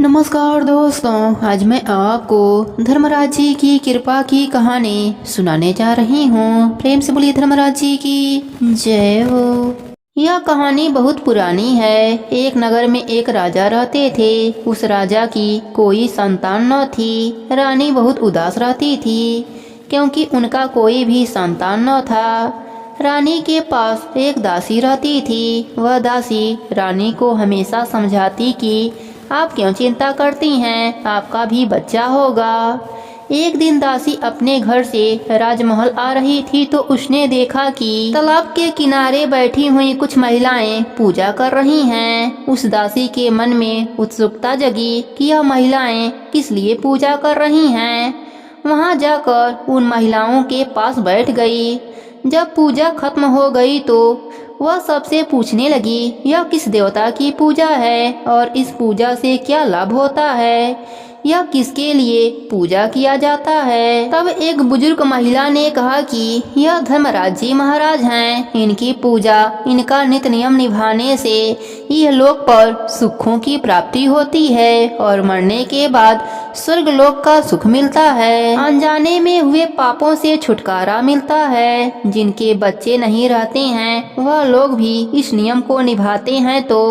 नमस्कार दोस्तों, आज मैं आपको धर्मराज जी की कृपा की कहानी सुनाने जा रही हूँ। प्रेम से बोलिए धर्मराज जी की जय हो। यह कहानी बहुत पुरानी है। एक नगर में एक राजा रहते थे। उस राजा की कोई संतान न थी। रानी बहुत उदास रहती थी क्योंकि उनका कोई भी संतान न था। रानी के पास एक दासी रहती थी। वह दासी रानी को हमेशा समझाती कि आप क्यों चिंता करती हैं, आपका भी बच्चा होगा। एक दिन दासी अपने घर से राजमहल आ रही थी तो उसने देखा कि तालाब के किनारे बैठी हुई कुछ महिलाएं पूजा कर रही हैं। उस दासी के मन में उत्सुकता जगी कि यह महिलाएं किस लिए पूजा कर रही हैं। वहां जाकर उन महिलाओं के पास बैठ गई। जब पूजा खत्म हो गई तो वह सबसे पूछने लगी, यह किस देवता की पूजा है और इस पूजा से क्या लाभ होता है, यह किसके लिए पूजा किया जाता है। तब एक बुजुर्ग महिला ने कहा कि यह धर्मराज जी महाराज हैं। इनकी पूजा, इनका नित्य नियम निभाने से यह लोक पर सुखों की प्राप्ति होती है और मरने के बाद स्वर्ग लोक का सुख मिलता है। अनजाने में हुए पापों से छुटकारा मिलता है। जिनके बच्चे नहीं रहते हैं वह लोग भी इस नियम को निभाते हैं तो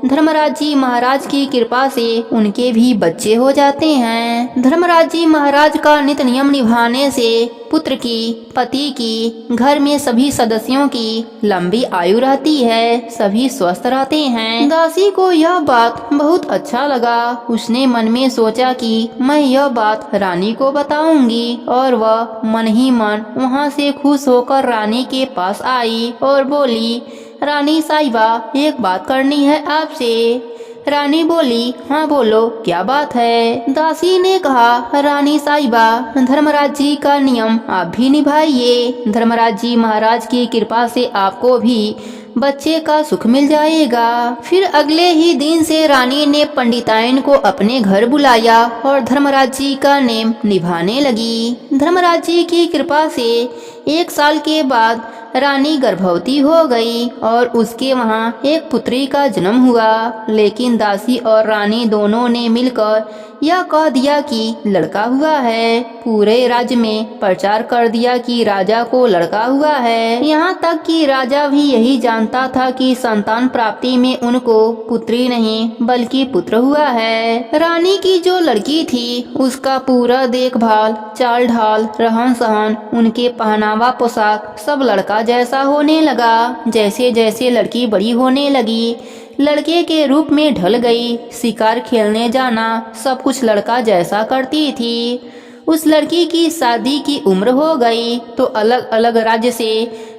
धर्मराज जी महाराज की कृपा से उनके भी बच्चे हो जाते हैं। धर्मराज जी महाराज का नित्य नियम निभाने से पुत्र की, पति की, घर में सभी सदस्यों की लंबी आयु रहती है, सभी स्वस्थ रहते हैं। दासी को यह बात बहुत अच्छा लगा। उसने मन में सोचा कि मैं यह बात रानी को बताऊंगी और वह मन ही मन वहां से खुश होकर रानी के पास आई और बोली, रानी साहिबा, एक बात करनी है आपसे। रानी बोली, हाँ बोलो, क्या बात है। दासी ने कहा, रानी साहिबा, धर्मराज जी का नियम आप भी निभाइए। धर्मराज जी महाराज की कृपा से आपको भी बच्चे का सुख मिल जाएगा। फिर अगले ही दिन से रानी ने पंडिताइन को अपने घर बुलाया और धर्मराज जी का नेम निभाने लगी। धर्मराज जी की कृपा से 1 साल के बाद रानी गर्भवती हो गई और उसके वहाँ एक पुत्री का जन्म हुआ। लेकिन दासी और रानी दोनों ने मिलकर यह कह दिया कि लड़का हुआ है। पूरे राज्य में प्रचार कर दिया कि राजा को लड़का हुआ है। यहाँ तक कि राजा भी यही जानता था कि संतान प्राप्ति में उनको पुत्री नहीं बल्कि पुत्र हुआ है। रानी की जो लड़की थी उसका पूरा देखभाल, चाल ढाल, रहन सहन, उनके पहनावा पोशाक सब लड़का जैसा होने लगा। जैसे जैसे लड़की बड़ी होने लगी लड़के के रूप में ढल गई। शिकार खेलने जाना सब कुछ लड़का जैसा करती थी। उस लड़की की शादी की उम्र हो गई तो अलग अलग राज्य से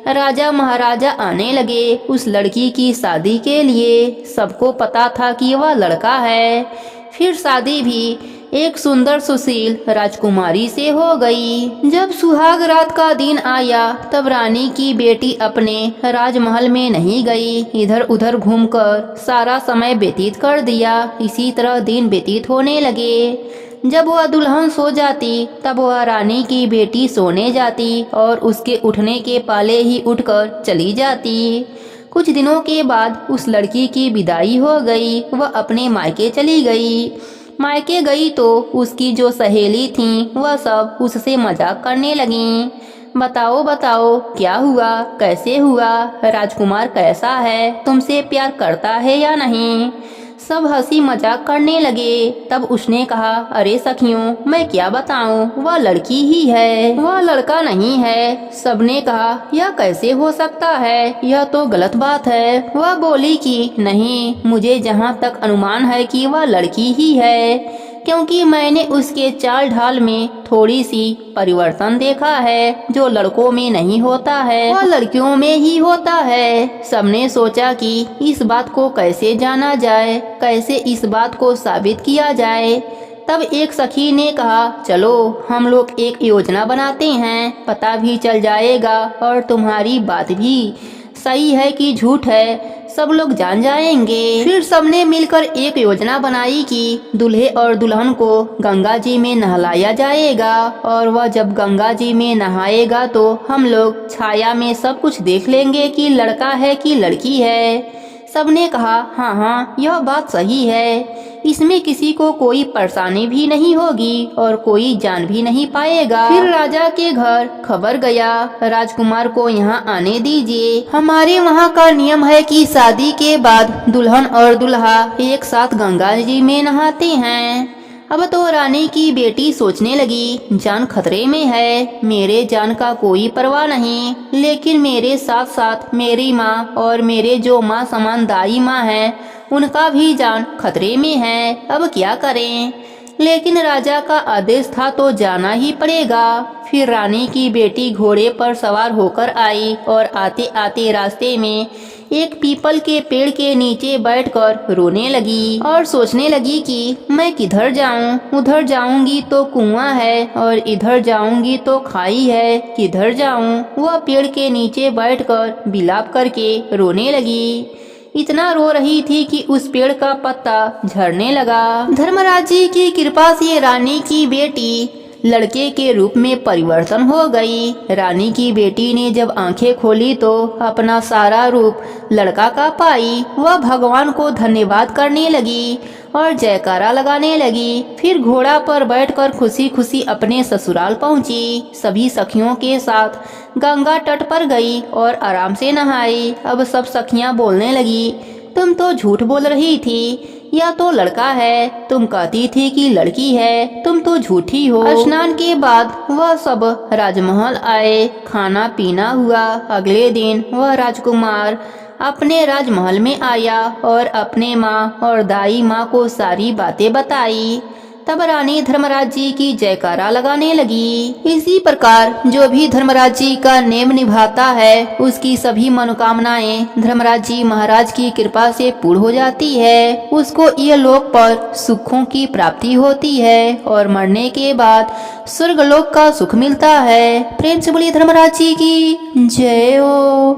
राजा महाराजा आने लगे उस लड़की की शादी के लिए। सबको पता था कि वह लड़का है। फिर शादी भी एक सुंदर सुशील राजकुमारी से हो गई। जब सुहाग रात का दिन आया तब रानी की बेटी अपने राजमहल में नहीं गई। इधर उधर घूमकर सारा समय व्यतीत कर दिया। इसी तरह दिन व्यतीत होने लगे। जब वह दुल्हन सो जाती तब वह रानी की बेटी सोने जाती और उसके उठने के पहले ही उठकर चली जाती। कुछ दिनों के बाद उस लड़की की विदाई हो गई। वह अपने मायके चली गई। मायके गई तो उसकी जो सहेली थी वह सब उससे मजाक करने लगीं। बताओ बताओ क्या हुआ, कैसे हुआ, राजकुमार कैसा है, तुमसे प्यार करता है या नहीं। सब हंसी मजाक करने लगे। तब उसने कहा, अरे सखियों, मैं क्या बताऊं, वह लड़की ही है, वह लड़का नहीं है। सबने कहा, यह कैसे हो सकता है, यह तो गलत बात है। वह बोली कि नहीं, मुझे जहाँ तक अनुमान है कि वह लड़की ही है, क्योंकि मैंने उसके चाल ढाल में थोड़ी सी परिवर्तन देखा है जो लड़कों में नहीं होता है, वह लड़कियों में ही होता है। सबने सोचा कि इस बात को कैसे जाना जाए, कैसे इस बात को साबित किया जाए। तब एक सखी ने कहा, चलो हम लोग एक योजना बनाते हैं, पता भी चल जाएगा और तुम्हारी बात भी सही है कि झूठ है सब लोग जान जाएंगे। फिर सबने मिलकर एक योजना बनाई कि दूल्हे और दुल्हन को गंगा जी में नहलाया जाएगा और वह जब गंगा जी में नहाएगा तो हम लोग छाया में सब कुछ देख लेंगे कि लड़का है कि लड़की है। सबने कहा, हाँ हाँ, यह बात सही है। इसमें किसी को कोई परेशानी भी नहीं होगी और कोई जान भी नहीं पाएगा। फिर राजा के घर खबर गया, राजकुमार को यहाँ आने दीजिए। हमारे वहाँ का नियम है कि शादी के बाद दुल्हन और दुल्हा एक साथ गंगा जी में नहाते हैं। अब तो रानी की बेटी सोचने लगी, जान खतरे में है, मेरे जान का कोई परवाह नहीं, लेकिन मेरे साथ साथ मेरी माँ और मेरे जो माँ समान दाई माँ है, उनका भी जान खतरे में है। अब क्या करें? लेकिन राजा का आदेश था तो जाना ही पड़ेगा। फिर रानी की बेटी घोड़े पर सवार होकर आई और आते आते रास्ते में एक पीपल के पेड़ के नीचे बैठकर रोने लगी और सोचने लगी कि मैं किधर जाऊं? उधर जाऊंगी तो कुआं है और इधर जाऊंगी तो खाई है, किधर जाऊं? वह पेड़ के नीचे बैठकर विलाप करके रोने लगी। इतना रो रही थी कि उस पेड़ का पत्ता झड़ने लगा। धर्मराज जी की कृपा से रानी की बेटी लड़के के रूप में परिवर्तन हो गई। रानी की बेटी ने जब आंखें खोली तो अपना सारा रूप लड़का का पाई। वह भगवान को धन्यवाद करने लगी और जयकारा लगाने लगी। फिर घोड़ा पर बैठकर खुशी खुशी अपने ससुराल पहुंची। सभी सखियों के साथ गंगा तट पर गई और आराम से नहाई। अब सब सखियां बोलने लगी, तुम तो झूठ बोल रही थी, या तो लड़का है, तुम कहती थी कि लड़की है, तुम तो झूठी हो। स्नान के बाद वह सब राजमहल आए, खाना पीना हुआ। अगले दिन वह राजकुमार अपने राजमहल में आया और अपने माँ और दाई माँ को सारी बातें बताई। तब रानी धर्मराज जी की जयकारा लगाने लगी। इसी प्रकार जो भी धर्मराज जी का नेम निभाता है, उसकी सभी मनोकामनाएं धर्मराज जी महाराज की कृपा से पूर्ण हो जाती है। उसको ये लोक पर सुखों की प्राप्ति होती है और मरने के बाद स्वर्गलोक का सुख मिलता है। प्रेम से बोलिए धर्मराज जी की जय हो।